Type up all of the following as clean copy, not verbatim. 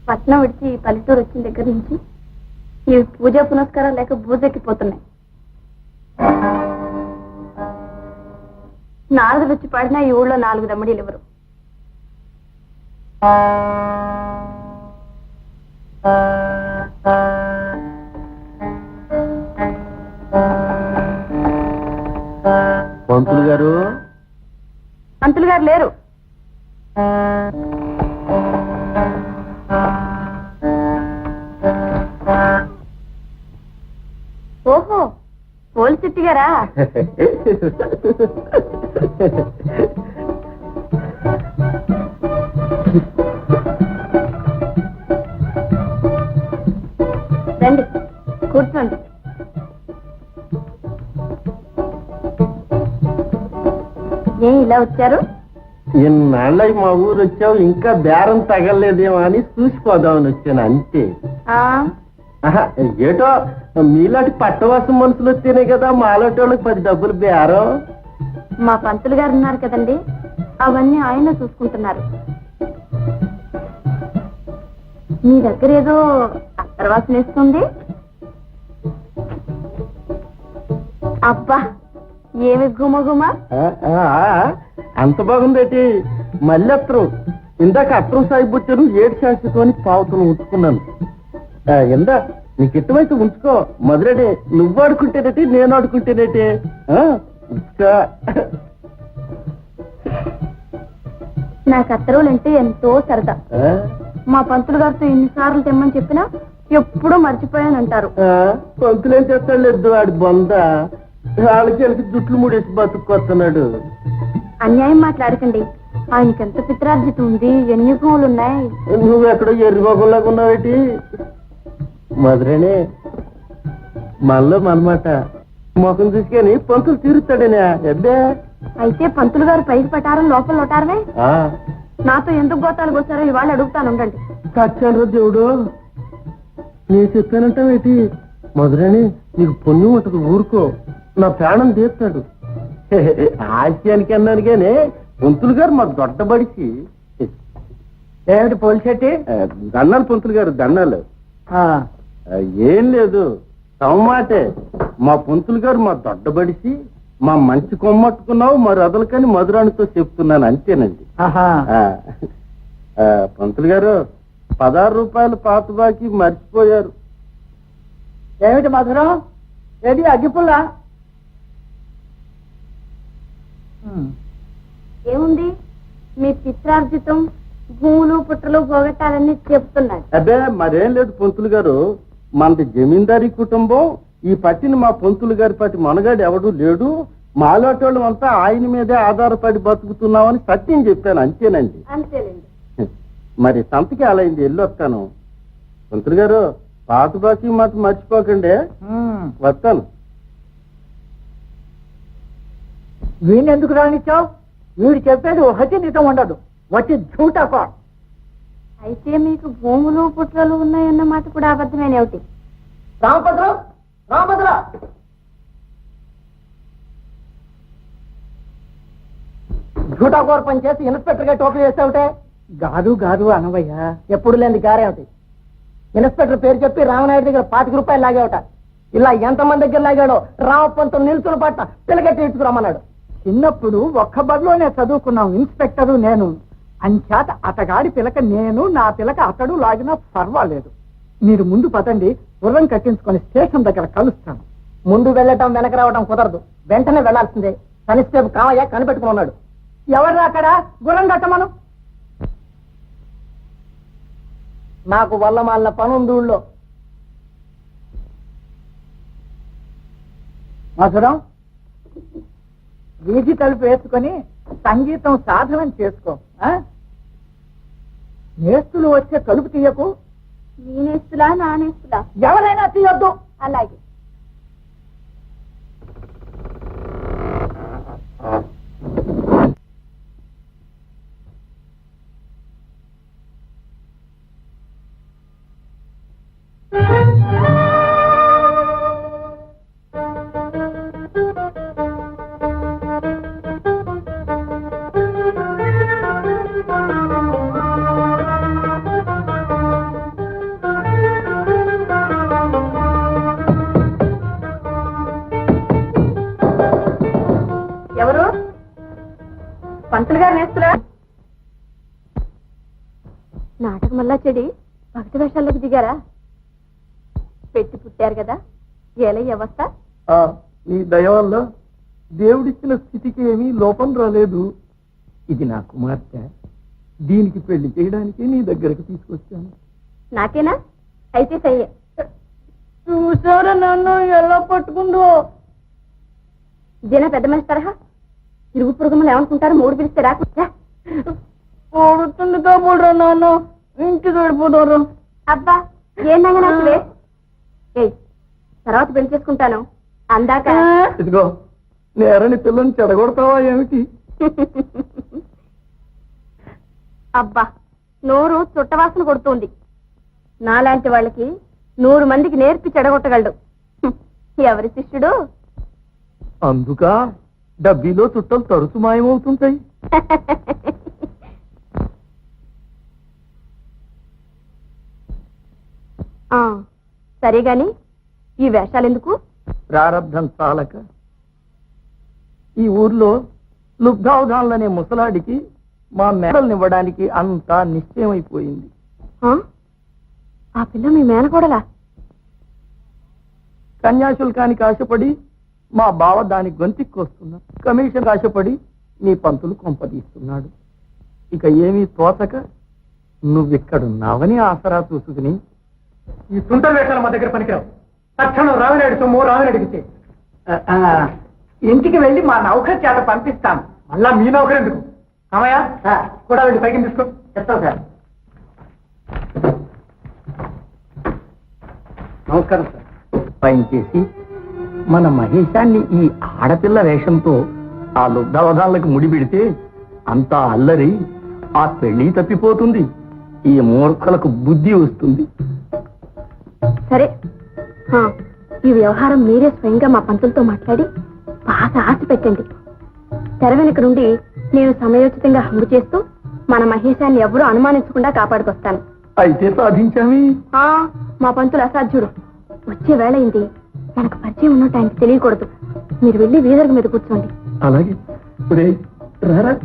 పట్నం విడిచి పల్లెటూరు వచ్చిన దగ్గర నుంచి ఈ పూజా పునస్కారం లేక బూజెక్కిపోతున్నాయి. నారదుడు వచ్చి పడినా ఈ ఊళ్ళో 4 దమ్మడీలు ఎవరు. పంతులు గారు లేరు. ఓహో, పోల్చెట్టి గారా? రండి, కూర్చోండి. ఏం ఇలా వచ్చారు? ఇన్నాళ్ళకి మా ఊరు వచ్చావు, ఇంకా బేరం తగలేదేమో అని చూసిపోదామని వచ్చాను అంతే. ఏటో మీలాంటి పట్టవాసం మనుషులు వచ్చేనే కదా మాలాంటి వాళ్ళకి 10 డబ్బులు బేరం. మా పంతులు గారు ఉన్నారు కదండి, అవన్నీ ఆయన చూసుకుంటున్నారు. మీ దగ్గర ఏదో అత్తరవాసన వేస్తుంది. అబ్బా, ఏమి గుమగుమ! అంత బాగుందేటి. మళ్ళీ అత్తరు ఇందాక అత్తరం సాగిపోతాను 7 శాంతితో పావుతులు ఉంచుకున్నాను. ఎందా నీకు ఇష్టమైతే ఉంచుకో. మొదలడే నువ్వు ఆడుకుంటేనేటి, నేను ఆడుకుంటేనేటి. నాకు అత్తరువులంటే ఎంతో సరదా. మా పంతులు గారితో ఎన్నిసార్లు తెమ్మని చెప్పినా ఎప్పుడూ మర్చిపోయానంటారు. పంతులు ఏం చేస్తాడు లేదు, వాడి బొంద వాళ్ళకి వెళ్ళి జుట్లు ముడేసి బతుకొస్తున్నాడు. అన్యాయం మాట్లాడకండి. ఆయనకెంత పిత్రార్జితం ఉంది, ఎన్ని భూములున్నాయి. నువ్వెక్కడో ఎర్రిగోగంలాగా ఉన్నావేటి. మధురేనే మనలో మనమాట మొఖం తీసుకొని పంతులు తీరుస్తాడేనా? ఎద్దే అయితే పంతులు గారు పైకి పట్టారం లోపల లొటారమే. నాతో ఎందుకు గోతాలు కోసారో ఇవాళ అడుగుతాను, ఉండండి. కచ్చాను దేవుడు, నేను చెప్పానంటావేటి? మధురేని నీకు పుణ్యం ఉంటుంది, ఊరుకో. నా ప్రాణం తీస్తాడు. ఆశ్యానికి అన్నాను కానీ పంతులు గారు మా దొడ్డబడికి. ఏమిటి పోల్చెట్టి? దండాలు పంతులు గారు, దండాలు. ఏం లేదు, తమ్మాటే. మా పంతులు గారు మా దొడ్డబడిసి మా మంచి కొమ్మట్టుకున్నావు మరి అదలకని మధురానితో చెప్తున్నాను, అంతేనండి. పంతులు గారు 16 రూపాయలు పాత బాకి మర్చిపోయారు. ఏమిటి మధురం? ఏది అగ్గిపుల్లా? ఏముంది, మీ పిత్రార్జితం భూములు పుట్టలు పోగొట్టాలని చెప్తున్నాడు. అబ్బే మరేం లేదు పంతులు గారు, మనది జమీందారీ కుటుంబం. ఈ పట్టిన మా పంతులు గారి పట్టి మనగాడు ఎవడు లేడు. మాలోటోళ్ళం అంతా ఆయన మీదే ఆధారపడి బతుకుతున్నామని సత్యం చెప్పాను, అంతేనండి. అంతేనండి. మరి సంతకి అలా అయింది, వెళ్ళొస్తాను. పంతులు గారు పాత బాకీ మాట మర్చిపోకండి. వస్తాను. వీడిని ఎందుకు రానిచ్చావు? వీడు చెప్పేది ఒకటి నిజం ఉండదు, వచ్చి झूठा. అయితే మీకు భూములు పుట్రలు ఉన్నాయన్నమాట కూడా అబద్ధమేనేమిటి? రామభద్రం, రామభద్ర, झूठा కోర్ పని చేసి ఇన్స్పెక్టర్ గా టోపీ వేసావుటే. గారు గారు అనవయ్య, ఎప్పుడు లేని గారేమిటి? ఇన్స్పెక్టర్ పేరు చెప్పి రామనాయుడు దగ్గర 25 రూపాయలు లాగేవట. ఇలా ఎంతమంది దగ్గర లాగాడో రామపంతం నిల్చుని పట్ట పిల్లగట్టి ఇచ్చుకురమ్మన్నాడు. చిన్నప్పుడు ఒక్క బడిలోనే చదువుకున్నాం ఇన్స్పెక్టరు నేను. అంచేత అతగాడి పిలక నేను, నా పిలక అతడు లాగినా పర్వాలేదు. మీరు ముందు పదండి, గుర్రం కట్టించుకొని స్టేషన్ దగ్గర కలుస్తాను. ముందు వెళ్ళటం వెనక రావటం కుదరదు, వెంటనే వెళ్లాల్సిందే. కనిసేపు కావయ్య కనిపెట్టుకుని ఉన్నాడు. ఎవరు అక్కడ? గుర్రం కట్టమను. నాకు వల్ల మాలిన పనుంది ఊళ్ళో. మధురం, వీధి తలుపు వేసుకొని సంగీతం సాధనం చేసుకో. నేస్తులు వచ్చే తలుపు తీయకు. నేనేస్తులా నానేస్తులా? ఎవరైనా తీయొద్దు. అలాగే. పంతులు గారు నేస్తురా నాటకం వల్ల చెడి భక్తి వేషాల్లోకి దిగారా పెట్టి పుట్టారు కదా ఎలా అవస్థ నీ దయ వల్ల దేవుడిచ్చిన స్థితికి ఏమీ లోపం రాలేదు. ఇది నా కుమార్తె, దీనికి పెళ్లి చేయడానికి నీ దగ్గరకు తీసుకొచ్చాను. నాకేనా అయితే సయ్య చూసారా నన్ను ఎలా పట్టుకుందో. ఇదేనా పెద్ద మనిషి తరహా ఇరుగు పురుగుమలు ఏమనుకుంటారు మూడు పిలిస్తే రాకుండా పోడుతుంది కాబోడ్రా నాన్న, ఇంటికి వెళ్ళిపోతారు. అబ్బా ఏందంగా నచ్చలే ఏయ్ తర్వాత పెళ్లి చేసుకుంటాను అందాక ఇదిగో నేరని పిల్లని చెడగొడతావా ఏమిటి? అబ్బా నోరు చుట్టవాసన కొడుతుంది. నాలాంటి వాళ్ళకి 100 మందికి నేర్పి చెడగొట్టగలడు. ఎవరి శిష్యుడు? అందుక డబ్బీలో చుట్టలు తరచు మాయమవుతుంటాయి. సరే గాని ఈ వేషాలెందుకు? ప్రారంధం చాలక ఈ ఊర్లో లుబ్ధావధానులనే ముసలాడికి మా మేడల్నివ్వడానికి అంతా నిశ్చయమైపోయింది. ఆ పిల్ల మీ మేనకోడలా? కన్యాశుల్కానికి ఆశపడి మా బావ దాని గొంతిక్కొస్తున్నా, కమిషన్ ఆశపడి నీ పంతులు కొంపదీస్తున్నాడు. ఇక ఏమీ తోచక నువ్విక్కడున్నావని ఆసరా చూసుకుని ఈ సుందర వేషాలు మా దగ్గర పనికిరావు. తక్షణం రావినాయుడు సొమ్ము రావినాయుడికి ఇంటికి వెళ్ళి మా నౌకర్ చేత పంపిస్తాను. మళ్ళా మీ నౌకర్ ఎందుకు? కామయ్య కూడా వెళ్ళి పైకి తీసుకో. చెప్తాం సార్. నమస్కారం సార్. పైన చేసి మన మహేశాన్ని ఈ ఆడపిల్ల వేషంతో ఆ లుబ్ధావధానులకు ముడిపెడితే అంతా అల్లరి, ఆ పెళ్లి తప్పిపోతుంది, ఈ మూర్ఖులకు బుద్ధి వస్తుంది. సరే ఈ వ్యవహారం మీరే స్వయంగా మా పంతులతో మాట్లాడి బాగా ఆశ పెట్టండి. తెర వెనుక నుండి నేను సమయోచితంగా హంగు చేస్తూ మన మహేశాన్ని ఎవరూ అనుమానించకుండా కాపాడుకొస్తాను. అయితే సాధించామి. మా పంతులు అసాధ్యుడు. వచ్చే వేళ అయింది, మనకు పరిచయం ఉన్నట్టు ఆయనకు తెలియకూడదు. మీరు వెళ్ళి వీధర్గ మీద కూర్చోండి. అలాగే రారా.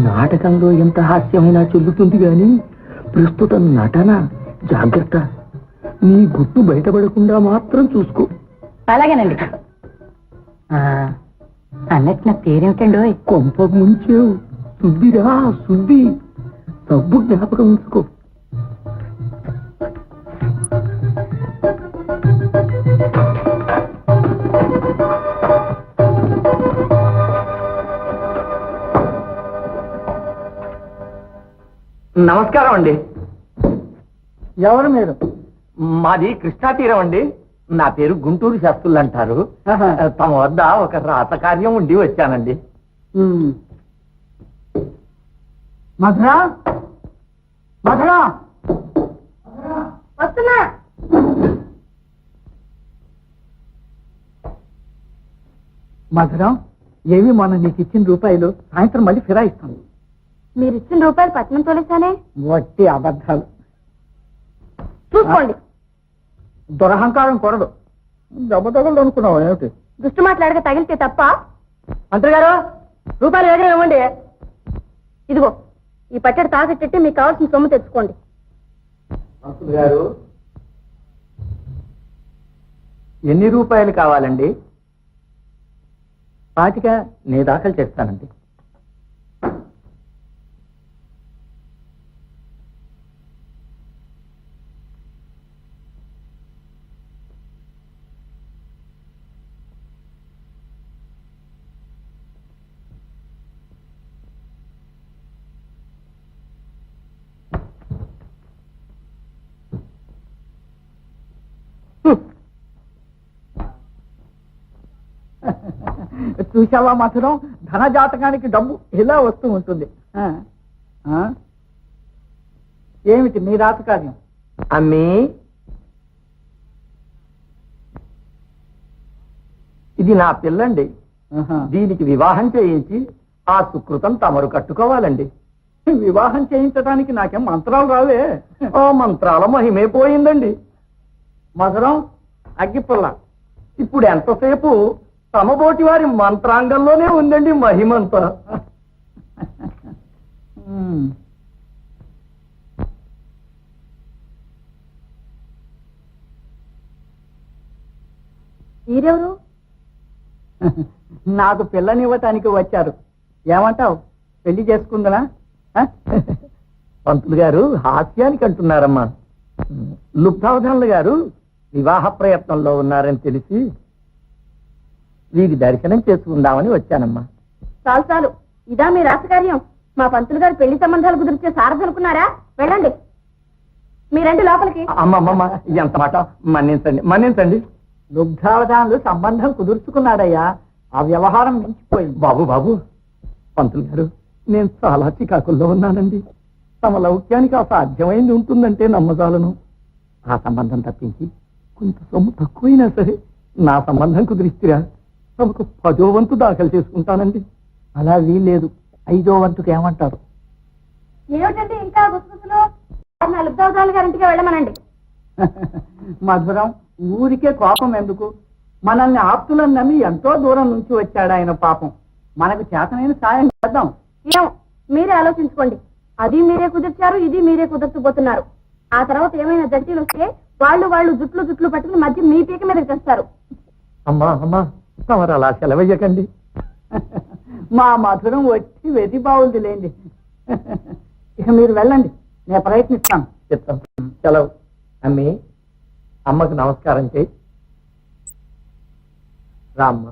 నాటకంలో ఎంత హాస్యమైనా చెల్లుతుంది గాని ప్రస్తుతం నటన జాగ్రత్త. నీ గుట్టు బయటపడకుండా మాత్రం చూసుకో. అలాగేనండి. అన్నట్టు నా పేరేమిటండో? కొంప ముంచేవు. సుబ్బిరా సుబ్బి. సబ్బు జ్ఞాపకం ఉంచుకో. నమస్కారం అండి. ఎవరు మీరు? మాది కృష్ణా తీరం అండి. నా పేరు గుంటూరు శాస్త్రులు అంటారు. తమ వద్ద ఒక రాతకార్యం ఉండి వచ్చానండి. మధురా మధురా వస్తున్నా. మధురా, ఏవి మొన్న నీకు ఇచ్చిన రూపాయలు సాయంత్రం మళ్ళీ ఫిరాయిస్తాను. మీరిచ్చిన రూపాయలు పట్నం తోలేసానే. వట్టి అబద్ధాలు. చూసుకోండి. దురహంకారం కూడదు. దెబ్బ తగలదు అనుకున్నావు ఏమిటి? దుష్టు మాట్లాడక తగిలితే తప్ప. మంత్రి గారు, రూపాయలు వేగం ఇవ్వండి. ఇదిగో ఈ పచ్చడి తాకట్టెట్టి మీకు కావాల్సిన సొమ్ము తెచ్చుకోండి. మంత్రి గారు, ఎన్ని రూపాయలు కావాలండి? 25 నే దాఖలు చేస్తానండి. చూసావా మధురం, ధనజాతకానికి డబ్బు ఇలా వస్తూ ఉంటుంది. ఏమిటి మీ రాతకార్యం? అమ్మీ, ఇది నా పిల్లండి. దీనికి వివాహం చేయించి ఆ సుకృతం తమరు కట్టుకోవాలండి. వివాహం చేయించడానికి నాకేం మంత్రాలు రావే. ఆ మంత్రాల మహిమే పోయిందండి. మధురం అగ్గిపుల్ల. ఇప్పుడు ఎంతసేపు తమబోటి వారి మంత్రాంగంలోనే ఉందండి మహిమంతా. మీరెవరు? నాకు పిల్లనివ్వటానికి వచ్చారు. ఏమంటావు, పెళ్లి చేసుకుందనా? పంతులు గారు హాస్యానికి అంటున్నారమ్మా. లుబ్ధావధానులు గారు వివాహ ప్రయత్నంలో ఉన్నారని తెలిసి వీరికి దర్శనం చేసుకుందామని వచ్చానమ్మా. చాలు చాలు, ఇదా మీ రాసకార్యం? మా పంతులు గారు పెళ్లి సంబంధాలు కుదిరితే సారదనుకున్నారా? వెళ్ళండి, మీరండి లోపలికి. అమ్మమ్మమ్మ, ఎంత మాట, మన్నించండి మన్నించండి. లుబ్ధావధానులు సంబంధం కుదుర్చుకున్నాడయ్యా. ఆ వ్యవహారం మించిపోయింది. బాబు బాబు, పంతులు గారు నేను చాలా చికాకుల్లో ఉన్నానండి. తమ లౌక్యానికి అసాధ్యమైంది ఉంటుందంటే నమ్మజాలను. ఆ సంబంధం తప్పించి కొంత సొమ్ము తక్కువైనా సరే నా సంబంధం కుదిరిస్తురా తమకు 10వ వంతు దాఖలు చేసుకుంటానండి. అలా వీల్లేదు. 5వ వంతుకు ఏమంటారు? ఏమిటంటే ఇంకా గుసగుసలు? నా లుబ్ధవదాలు గారింటికి వెళ్ళమనండి. మధురం, ఊరికే కోపం ఎందుకు? మనల్ని ఆప్తులను నమ్మి ఎంతో దూరం నుంచి వచ్చాడు ఆయన. పాపం, మనకు చేతనైన సాయం చేద్దాం. ఏం మీరే ఆలోచించుకోండి. అది మీరే కుదిర్చారు, ఇది మీరే కుదుర్చబోతున్నారు. ఆ తర్వాత ఏమైనా జడ్జీలు వస్తే వాళ్ళు జుట్లు పట్టుకుని మధ్య మీ పీక మీదకి తెస్తారు. అమ్మా అమ్మా, తమరు అలా సెలవయ్యకండి. మా మధురం వచ్చి వెది బావులదిలేండి. ఇక మీరు వెళ్ళండి, నేను ప్రయత్నిస్తాను. చెప్తాం. సెలవు. అమ్మి, అమ్మకు నమస్కారం చేయి. రామ్మ.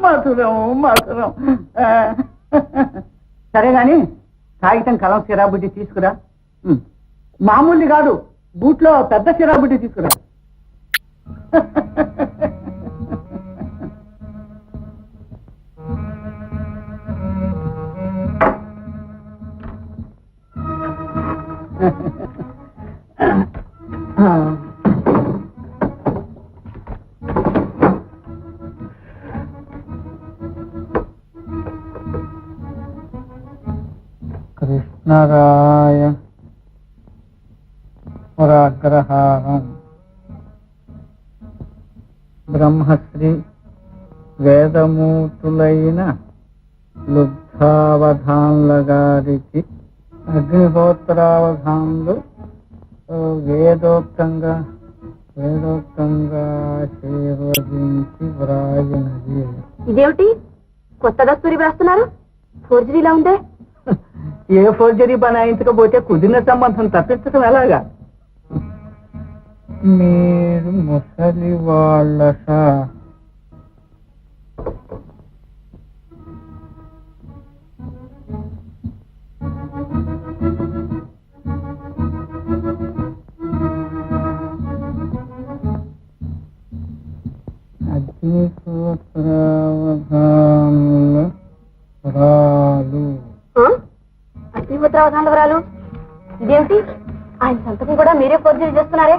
మధురం మధురం. సరే గాని కాగితం కలం సిరాబుడ్డి తీసుకురా. మామూలు కాదు, బూట్లో పెద్ద సిరాబుడ్డి తీసుకురా. కృష్ణరాయ పురాగ్రహారం బ్రహ్మశ్రీ వేదమూర్తులైన లుబ్ధావధాన్ల గారికి అగ్నిహోత్రావధాన్లు వేదోక్తంగా ఆశీర్వదించి వ్రాయినది. ఇదేమిటి కొత్త దస్తూరి వేస్తున్నారు? ఫోర్జరీలా ఉందే. ఏ ఫోర్జరీ బనాయించకపోతే కుదిరిన సంబంధం తప్పించడం ఎలాగా? మీరు ముసలి వాళ్ళ అగ్నిహోత్రావధానుల రాలు. అగ్నిహోత్రావధానుల వరాలు ఇదేమిటి? ఆయన సంతకం కూడా మీరే ఫోర్జరీ చేస్తున్నారే?